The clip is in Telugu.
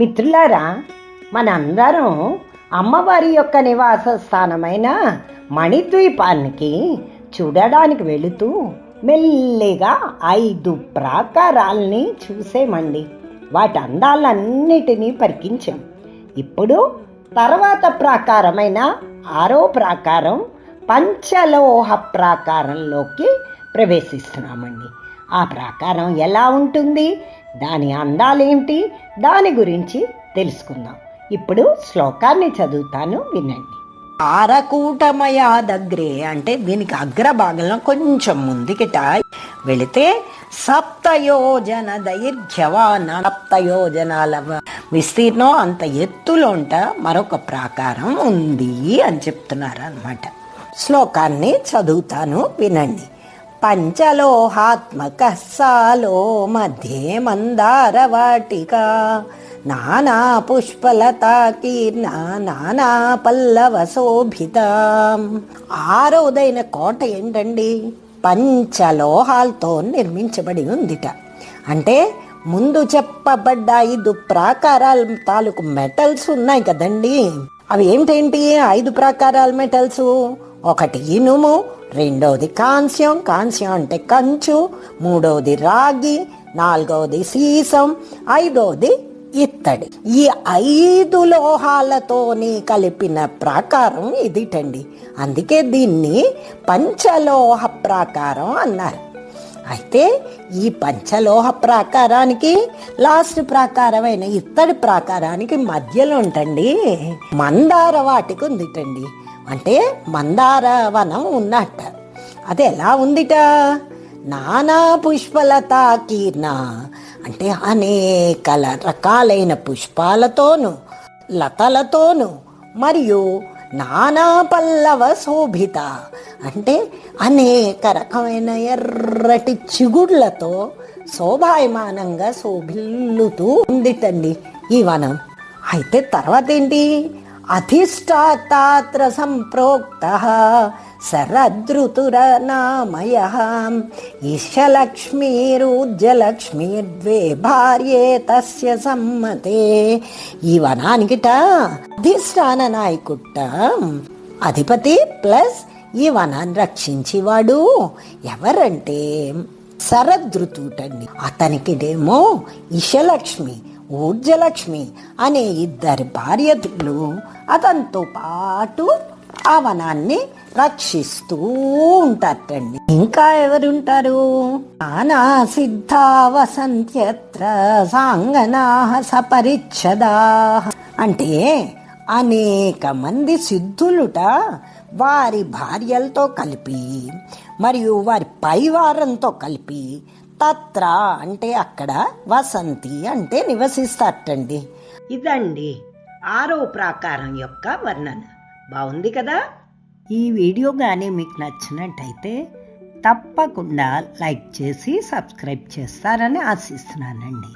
మిత్రులారా, మనందరం అమ్మవారి యొక్క నివాస స్థానమైన మణిద్వీపానికి చూడడానికి వెళుతూ మెల్లిగా 5 ప్రాకారాల్ని చూసేమండి. వాటి అందాలన్నిటినీ పరికించాం. ఇప్పుడు తర్వాత ప్రాకారమైన 6వ ప్రాకారం పంచలోహ ప్రాకారంలోకి ప్రవేశిస్తున్నామండి. ఆ ప్రాకారం ఎలా ఉంటుంది, దాని అందాలేంటి, దాని గురించి తెలుసుకుందాం. ఇప్పుడు శ్లోకాన్ని చదువుతాను, వినండి. ఆరకూటమయాదగ్రే అంటే దీనికి అగ్రభాగంలో కొంచెం ముందుకిట వెళితే 7 యోజన దైర్ఘ్యవాన్, 7 యోజనాల విస్తీర్ణం అంత ఎత్తులోంట మరొక ప్రాకారం ఉంది అని చెప్తున్నారు అన్నమాట. శ్లోకాన్ని చదువుతాను, వినండి. పంచలోహాత్మక సాలో మధ్యే మందారవాటిక నానా పుష్పలతా కీర్ణ నానా పల్లవ శోభిత. 6వదైన కోట ఏంటండి? పంచలోహాలతో నిర్మించబడి ఉందిట. అంటే ముందు చెప్పబడ్డ 5 ప్రాకారాల తాలూకు మెటల్స్ ఉన్నాయి కదండి, అవి ఏమిటేంటి? 5 ప్రాకారాల మెటల్స్. ఒకటి ఇనుము, రెండవది కాంస్యం, కాంస్యం అంటే కంచు, 3వది రాగి, 4వది సీసం, 5వది ఇత్తడి. ఈ 5 లోహాలతోని కలిపిన ప్రాకారం ఇదిటండి. అందుకే దీన్ని పంచలోహ ప్రాకారం అన్నారు. అయితే ఈ పంచలోహ ప్రాకారానికి లాస్ట్ ప్రాకారమైన ఇత్తడి ప్రాకారానికి మధ్యలో ఉంటండి మందార వాటిక ఉందిటండి. అంటే మందార వనం ఉన్నట్ట. అది ఎలా ఉందిట? నానా పుష్పలతా కీర్ణ అంటే అనేక రకాలైన పుష్పాలతోనూ లతలతోనూ మరియు నానా పల్లవ శోభిత అంటే అనేక రకమైన ఎర్రటి చిగుళ్లతో శోభాయమానంగా శోభిల్లుతూ ఉందిటండి ఈ వనం. అయితే తర్వాత ఏంటి? అధిష్టాతాత్ర సంప్రోక్త శరదృతురనామయ ఈశలక్ష్మీరుజ్జలక్ష్మీర్ద్వే భార్యే తస్య సమ్మతే. ఈ వనానికిట అధిష్టాన నాయకుట్ట అధిపతి ప్లస్ ఈ వనాన్ని రక్షించేవాడు ఎవరంటే శరదృతుటండి. అతనికిడేమో ఇశలక్ష్మి, ఊర్జలక్ష్మి అనే 2 భార్యలు అతనితో పాటు ఆ వనాన్ని రక్షిస్తూ ఉంటారటండి. ఇంకా ఎవరుంటారు? నానా సిద్ధా వసంత్యత్ర సాంగనా సపరిచ్ఛదా అంటే అనేక మంది సిద్ధులుట వారి భార్యలతో కలిపి మరియు వారి పైవారంతో కలిపి తత్ర అంటే అక్కడ వసంతి అంటే నివసిస్తారటండి. ఇదండి 6వ ప్రాకారం యొక్క వర్ణన. బాగుంది కదా? ఈ వీడియో కానీ మీకు నచ్చినట్టయితే తప్పకుండా లైక్ చేసి సబ్స్క్రైబ్ చేస్తారని ఆశిస్తున్నానండి.